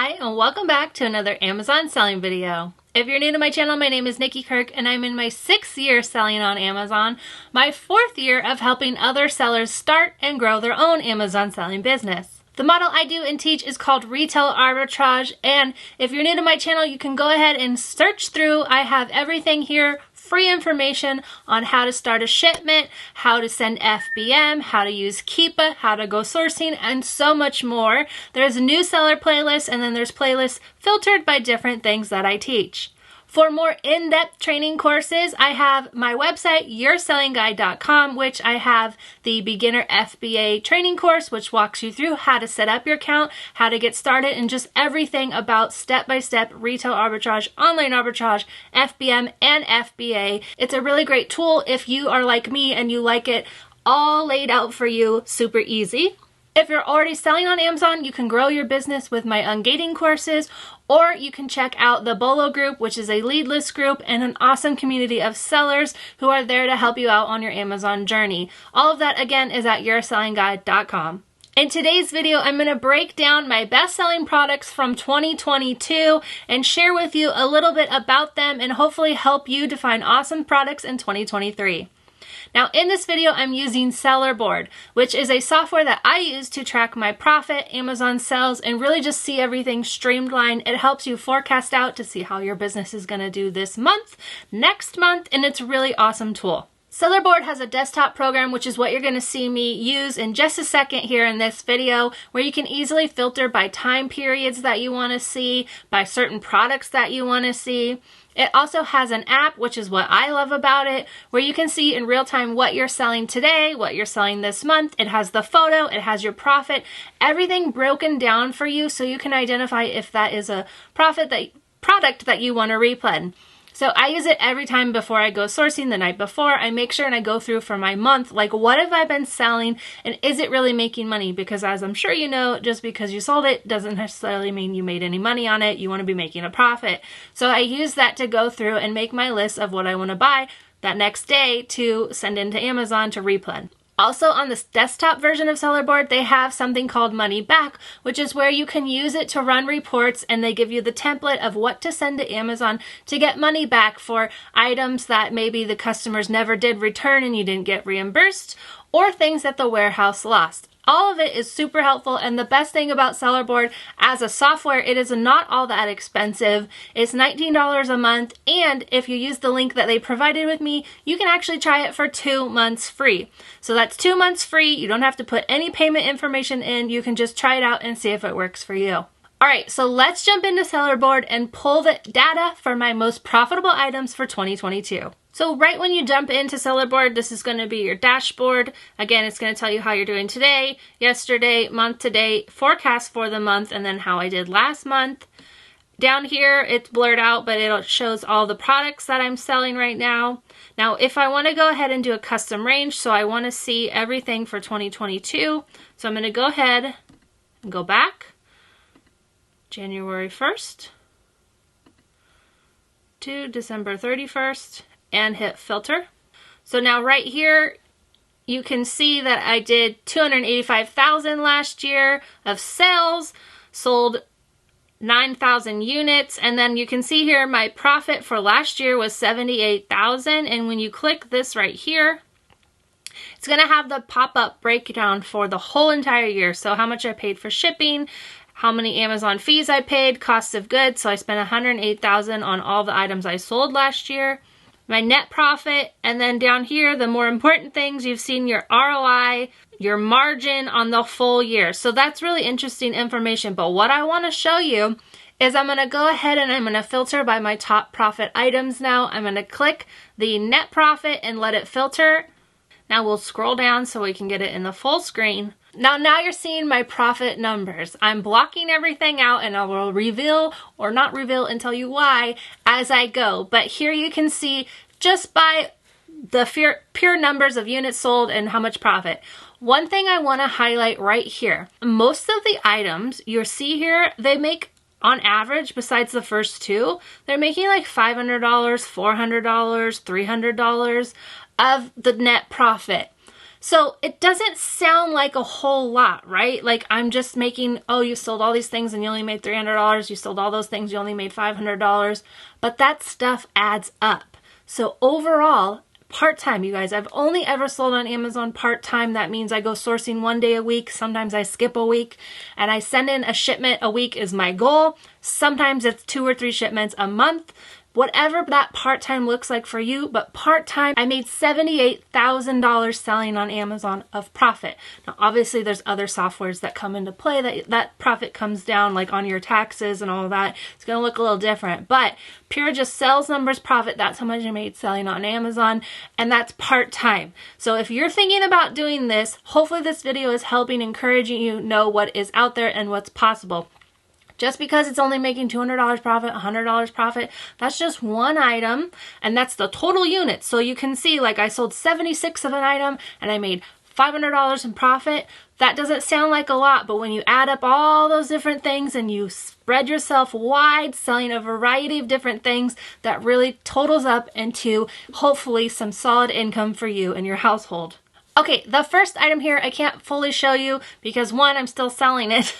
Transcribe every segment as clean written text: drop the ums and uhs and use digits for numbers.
Hi, and welcome back to another Amazon selling video. If you're new to my channel, my name is Nikki Kirk, and I'm in my 6th year selling on Amazon, my 4th year of helping other sellers start and grow their own Amazon selling business. The model I do and teach is called Retail Arbitrage, and if you're new to my channel, you can go ahead and search through. I have everything here, free information on how to start a shipment, how to send FBM, how to use Keepa, how to go sourcing, and so much more. There's a new seller playlist, and then there's playlists filtered by different things that I teach. For more in-depth training courses, I have my website, yoursellingguide.com, which I have the beginner FBA training course, which walks you through how to set up your account, how to get started, and just everything about step-by-step retail arbitrage, online arbitrage, FBM, and FBA. It's a really great tool if you are like me and you like it all laid out for you, super easy. If you're already selling on Amazon, you can grow your business with my Ungating courses, or you can check out the Bolo group, which is a lead list group and an awesome community of sellers who are there to help you out on your Amazon journey. All of that, again, is at yoursellingguide.com. In today's video, I'm going to break down my best-selling products from 2022 and share with you a little bit about them and hopefully help you to find awesome products in 2023. Now in this video, I'm using Sellerboard, which is a software that I use to track my profit, Amazon sales, and really just see everything streamlined. It helps you forecast out to see how your business is going to do this month, next month, and it's a really awesome tool. Sellerboard has a desktop program, which is what you're going to see me use in just a second here in this video, where you can easily filter by time periods that you want to see, by certain products that you want to see. It also has an app, which is what I love about it, where you can see in real time what you're selling today, what you're selling this month. It has the photo, it has your profit, everything broken down for you so you can identify if that is a product that you want to replen. So I use it every time before I go sourcing the night before. I make sure and I go through for my month, like what have I been selling and is it really making money? Because as I'm sure you know, just because you sold it doesn't necessarily mean you made any money on it. You want to be making a profit. So I use that to go through and make my list of what I want to buy that next day to send into Amazon to replen. Also on this desktop version of Sellerboard, they have something called Money Back, which is where you can use it to run reports and they give you the template of what to send to Amazon to get money back for items that maybe the customers never did return and you didn't get reimbursed, or things that the warehouse lost. All of it is super helpful, and the best thing about Sellerboard as a software, it is not all that expensive. It's $19 a month, and if you use the link that they provided with me, you can actually try it for 2 months free. So that's 2 months free. You don't have to put any payment information in. You can just try it out and see if it works for you. All right, so let's jump into Sellerboard and pull the data for my most profitable items for 2022. So right when you jump into Sellerboard, this is going to be your dashboard. Again, it's going to tell you how you're doing today, yesterday, month to date, forecast for the month, and then how I did last month. Down here, it's blurred out, but it shows all the products that I'm selling right now. Now, if I want to go ahead and do a custom range, so I want to see everything for 2022. So I'm going to go ahead and go back. January 1st to December 31st. And hit filter. So now right here, you can see that I did 285,000 last year of sales, sold 9,000 units, and then you can see here my profit for last year was 78,000. And when you click this right here, it's going to have the pop-up breakdown for the whole entire year. So how much I paid for shipping, how many Amazon fees I paid, cost of goods. So I spent 108,000 on all the items I sold last year. My net profit, and then down here, the more important things, you've seen your ROI, your margin on the full year. So that's really interesting information. But what I want to show you is I'm going to go ahead and I'm going to filter by my top profit items now. I'm going to click the net profit and let it filter. Now we'll scroll down so we can get it in the full screen. Now you're seeing my profit numbers. I'm blocking everything out and I will reveal or not reveal and tell you why as I go. But here you can see just by the pure numbers of units sold and how much profit. One thing I want to highlight right here, most of the items you see here, they make on average, besides the first two, they're making like $500, $400, $300 of the net profit. So it doesn't sound like a whole lot, right? Like I'm just making, oh, you sold all these things and you only made $300. You sold all those things, you only made $500. But that stuff adds up. So overall, part-time, you guys, I've only ever sold on Amazon part-time. That means I go sourcing 1 day a week. Sometimes I skip a week and I send in a shipment a week is my goal. Sometimes it's 2 or 3 shipments a month. Whatever that part-time looks like for you, but part-time, I made $78,000 selling on Amazon of profit. Now, obviously, there's other softwares that come into play that profit comes down, like on your taxes and all of that. It's going to look a little different, but pure just sales numbers profit, that's how much I made selling on Amazon, and that's part-time. So if you're thinking about doing this, hopefully this video is helping, encouraging you know what is out there and what's possible. Just because it's only making $200 profit, $100 profit, that's just one item, and that's the total unit. So you can see, like, I sold 76 of an item, and I made $500 in profit. That doesn't sound like a lot, but when you add up all those different things and you spread yourself wide, selling a variety of different things, that really totals up into, hopefully, some solid income for you and your household. Okay, the first item here, I can't fully show you because, one, I'm still selling it.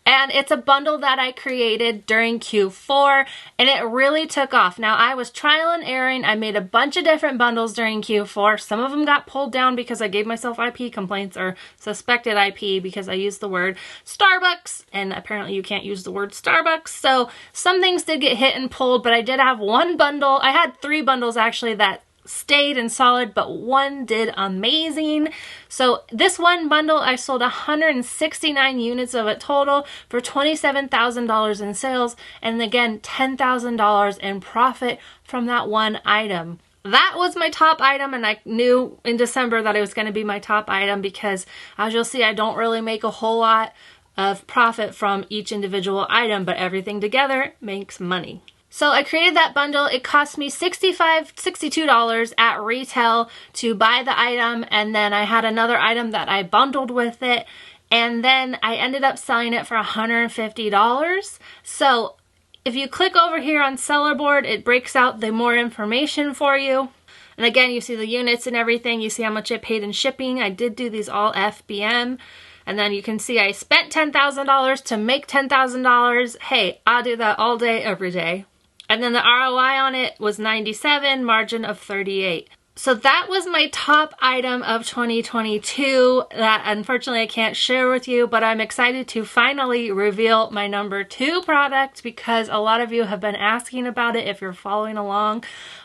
And it's a bundle that I created during Q4, and it really took off. Now, I was trial and erroring. I made a bunch of different bundles during Q4. Some of them got pulled down because I gave myself IP complaints, or suspected IP, because I used the word Starbucks, and apparently you can't use the word Starbucks. So some things did get hit and pulled, but I did have one bundle. I had 3 bundles actually that stayed and solid, but one did amazing. So this one bundle, I sold 169 units of it total for $27,000 in sales, and again, $10,000 in profit from that one item. That was my top item, and I knew in December that it was going to be my top item because, as you'll see, I don't really make a whole lot of profit from each individual item, but everything together makes money. So I created that bundle. It cost me $62 at retail to buy the item, and then I had another item that I bundled with it, and then I ended up selling it for $150. So if you click over here on Sellerboard, it breaks out the more information for you. And again, you see the units and everything. You see how much I paid in shipping. I did do these all FBM. And then you can see I spent $10,000 to make $10,000. Hey, I'll do that all day, every day. And then the ROI on it was 97, margin of 38. So that was my top item of 2022 that unfortunately I can't share with you, but I'm excited to finally reveal my number 2 product because a lot of you have been asking about it if you're following along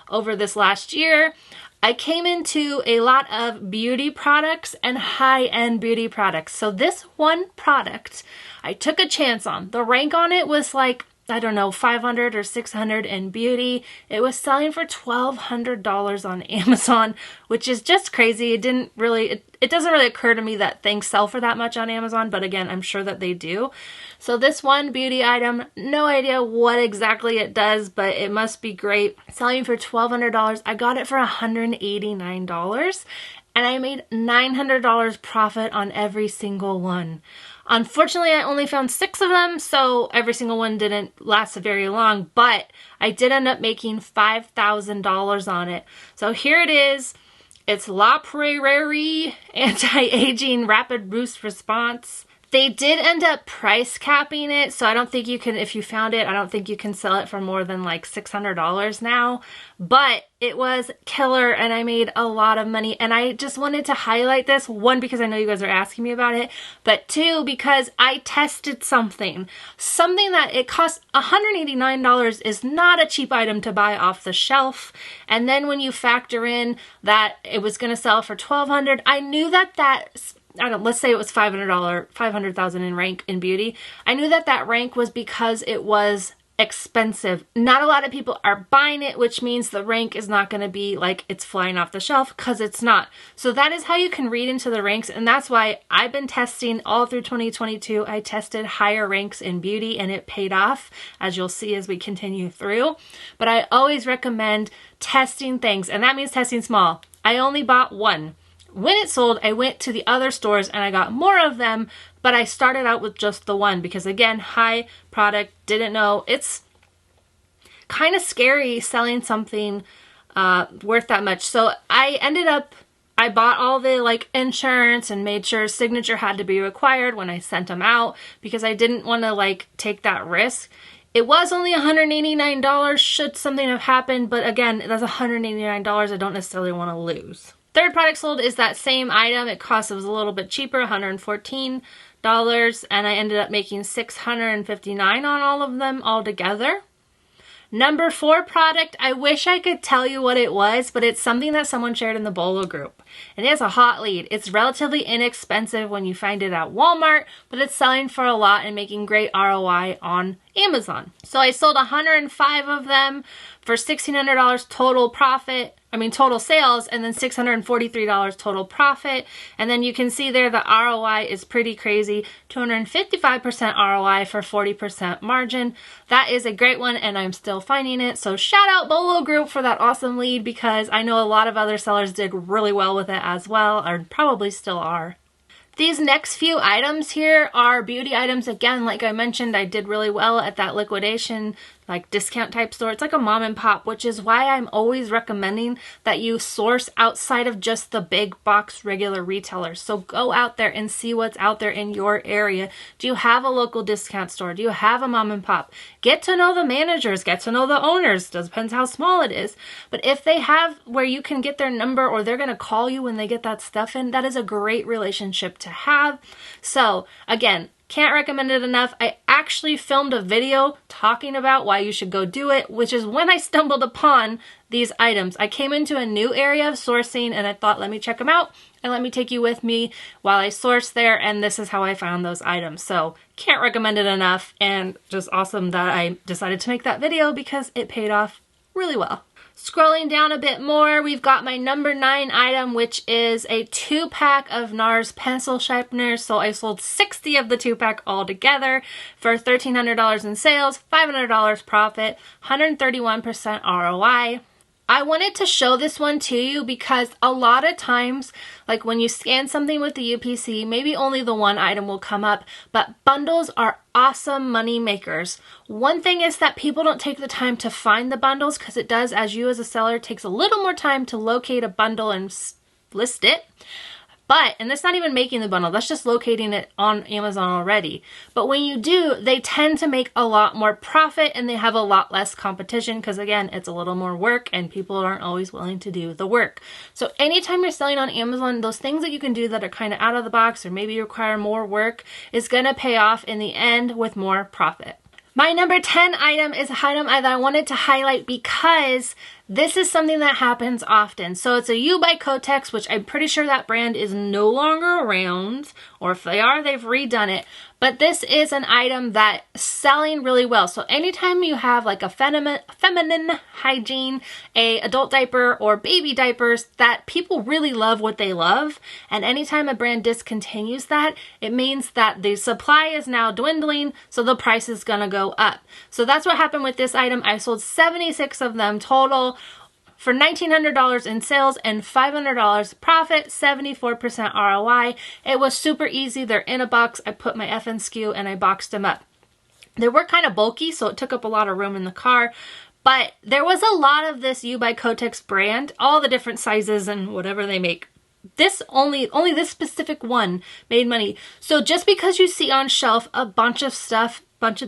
over this last year. I came into a lot of beauty products and high-end beauty products. So this one product I took a chance on. The rank on it was like, I don't know, 500 or 600 in beauty. It was selling for $1,200 on Amazon, which is just crazy. It doesn't really occur to me that things sell for that much on Amazon, but again, I'm sure that they do. So this one beauty item, no idea what exactly it does, but it must be great. Selling for $1,200. I got it for $189, and I made $900 profit on every single one. Unfortunately, I only found 6 of them, so every single one didn't last very long, but I did end up making $5,000 on it. So here it is. It's La Prairie Anti-Aging Rapid Boost Response. They did end up price capping it, so I don't think you can, if you found it, I don't think you can sell it for more than like $600 now. But it was killer, and I made a lot of money. And I just wanted to highlight this, 1, because I know you guys are asking me about it, but 2, because I tested something that it cost $189 is not a cheap item to buy off the shelf. And then when you factor in that it was going to sell for $1,200, I knew let's say it was $500,000 in rank in beauty. I knew that rank was because it was expensive. Not a lot of people are buying it, which means the rank is not going to be like it's flying off the shelf, because it's not. So that is how you can read into the ranks, and that's why I've been testing all through 2022. I tested higher ranks in beauty, and it paid off, as you'll see as we continue through. But I always recommend testing things, and that means testing small. I only bought 1. When it sold, I went to the other stores and I got more of them, but I started out with just the 1 because, again, high product, didn't know. It's kind of scary selling something worth that much. So I I bought all the like insurance and made sure signature had to be required when I sent them out because I didn't want to like take that risk. It was only $189 should something have happened, but again, that's $189 I don't necessarily want to lose. Third product sold is that same item. It was a little bit cheaper, $114, and I ended up making $659 on all of them altogether. Number 4 product, I wish I could tell you what it was, but it's something that someone shared in the Bolo group. And it's a hot lead. It's relatively inexpensive when you find it at Walmart, but it's selling for a lot and making great ROI on Amazon. So I sold 105 of them for $1,600 total profit. Total sales, and then $643 total profit. And then you can see there the ROI is pretty crazy. 255% ROI for 40% margin. That is a great one, and I'm still finding it. So shout out Bolo Group for that awesome lead, because I know a lot of other sellers did really well with it as well, or probably still are. These next few items here are beauty items. Again, like I mentioned, I did really well at that liquidation, like discount type store. It's like a mom and pop, which is why I'm always recommending that you source outside of just the big box regular retailers. So go out there and see what's out there in your area. Do you have a local discount store? Do you have a mom and pop? Get to know the managers, get to know the owners. Depends how small it is. But if they have where you can get their number, or they're going to call you when they get that stuff in, that is a great relationship to have. So again, can't recommend it enough. I actually filmed a video talking about why you should go do it, which is when I stumbled upon these items. I came into a new area of sourcing and I thought, let me check them out and let me take you with me while I source there, and this is how I found those items. So can't recommend it enough, and just awesome that I decided to make that video because it paid off really well. Scrolling down a bit more, we've got my number 9 item, which is a 2-pack of NARS pencil sharpeners. So I sold 60 of the 2-pack all together for $1,300 in sales, $500 profit, 131% ROI. I wanted to show this one to you because a lot of times, like when you scan something with the UPC, maybe only the one item will come up, but bundles are awesome money makers. One thing is that people don't take the time to find the bundles, because it does, as you as a seller, takes a little more time to locate a bundle and list it. And that's not even making the bundle, that's just locating it on Amazon already. But when you do, they tend to make a lot more profit and they have a lot less competition, because again, it's a little more work and people aren't always willing to do the work. So anytime you're selling on Amazon, those things that you can do that are kind of out of the box or maybe require more work is going to pay off in the end with more profit. My number 10 item is an item that I wanted to highlight because this is something that happens often. So it's a U by Kotex, which I'm pretty sure that brand is no longer around, or if they are, they've redone it. But this is an item that's selling really well. So anytime you have like a feminine hygiene, a adult diaper or baby diapers that people really love what they love, and anytime a brand discontinues that, it means that the supply is now dwindling, so the price is gonna go up. So that's what happened with this item. I sold 76 of them total for $1,900 in sales and $500 profit, 74% ROI. It was super easy. They're in a box. I put my FNSKU and I boxed them up. They were kind of bulky, so it took up a lot of room in the car. But there was a lot of this U by Kotex brand, all the different sizes and whatever they make. This only this specific one made money. So just because you see on shelf a bunch of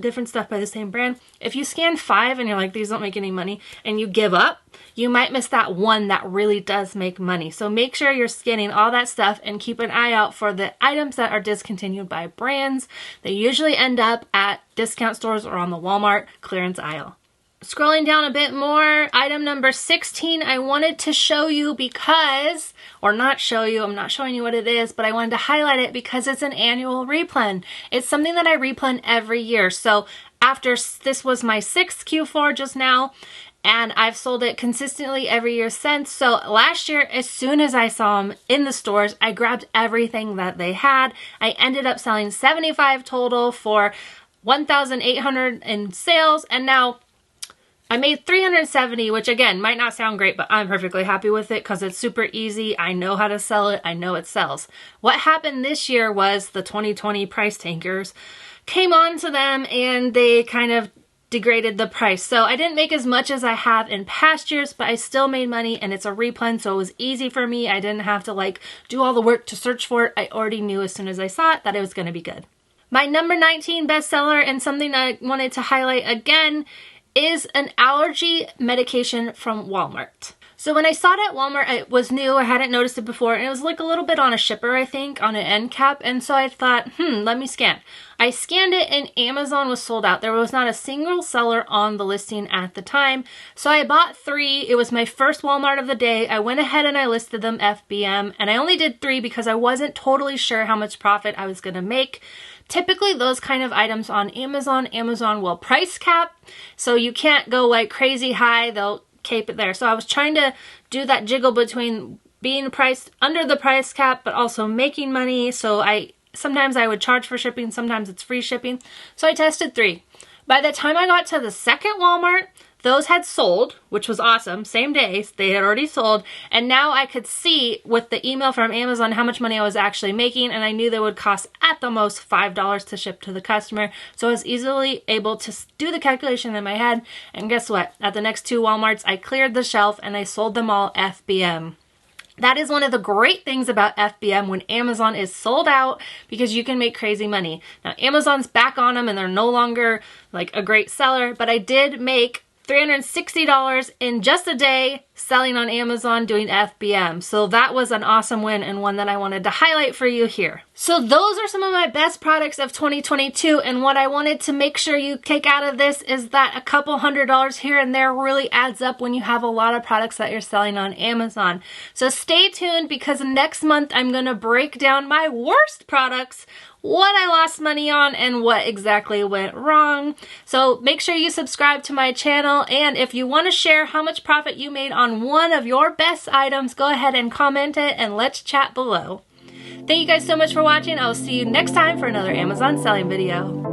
different stuff by the same brand, if you scan 5 and you're like, these don't make any money, and you give up, you might miss that one that really does make money. So make sure you're scanning all that stuff and keep an eye out for the items that are discontinued by brands. They usually end up at discount stores or on the Walmart clearance aisle. Scrolling down a bit more, item number 16, I wanted to show you because, or not show you, I'm not showing you what it is, but I wanted to highlight it because it's an annual replen. It's something that I replen every year. So after this was my 6th Q4 just now, and I've sold it consistently every year since. So last year, as soon as I saw them in the stores, I grabbed everything that they had. I ended up selling 75 total for $1,800 in sales, and now I made 370, which again, might not sound great, but I'm perfectly happy with it because it's super easy. I know how to sell it. I know it sells. What happened this year was the 2020 price tankers came on to them and they kind of degraded the price. So I didn't make as much as I have in past years, but I still made money, and it's a replen, so it was easy for me. I didn't have to like do all the work to search for it. I already knew as soon as I saw it that it was going to be good. My number 19 bestseller, and something I wanted to highlight again, is an allergy medication from Walmart. So when I saw it at Walmart, it was new. I hadn't noticed it before, and it was like a little bit on a shipper, I think, on an end cap. And so I thought, let me scan. I scanned it, and Amazon was sold out. There was not a single seller on the listing at the time. So I bought 3. It was my first Walmart of the day. I went ahead and I listed them FBM, and I only did 3 because I wasn't totally sure how much profit I was going to make. Typically, those kind of items on Amazon will price cap, so you can't go like crazy high. They'll cape it there. So I was trying to do that jiggle between being priced under the price cap but also making money. So sometimes I would charge for shipping, sometimes it's free shipping. So I tested 3. By the time I got to the second Walmart, those had sold, which was awesome. Same day, they had already sold. And now I could see with the email from Amazon how much money I was actually making, and I knew they would cost at the most $5 to ship to the customer. So I was easily able to do the calculation in my head. And guess what? At the next 2 Walmarts, I cleared the shelf and I sold them all FBM. That is one of the great things about FBM when Amazon is sold out, because you can make crazy money. Now, Amazon's back on them and they're no longer like a great seller, but I did make $360 in just a day selling on Amazon doing FBM. So that was an awesome win, and one that I wanted to highlight for you here. So those are some of my best products of 2022, and what I wanted to make sure you take out of this is that a couple $100 here and there really adds up when you have a lot of products that you're selling on Amazon. So stay tuned, because next month I'm going to break down my worst products, what I lost money on, and what exactly went wrong. So make sure you subscribe to my channel, and if you want to share how much profit you made on one of your best items, go ahead and comment it and let's chat below. Thank you guys so much for watching. I will see you next time for another Amazon selling video.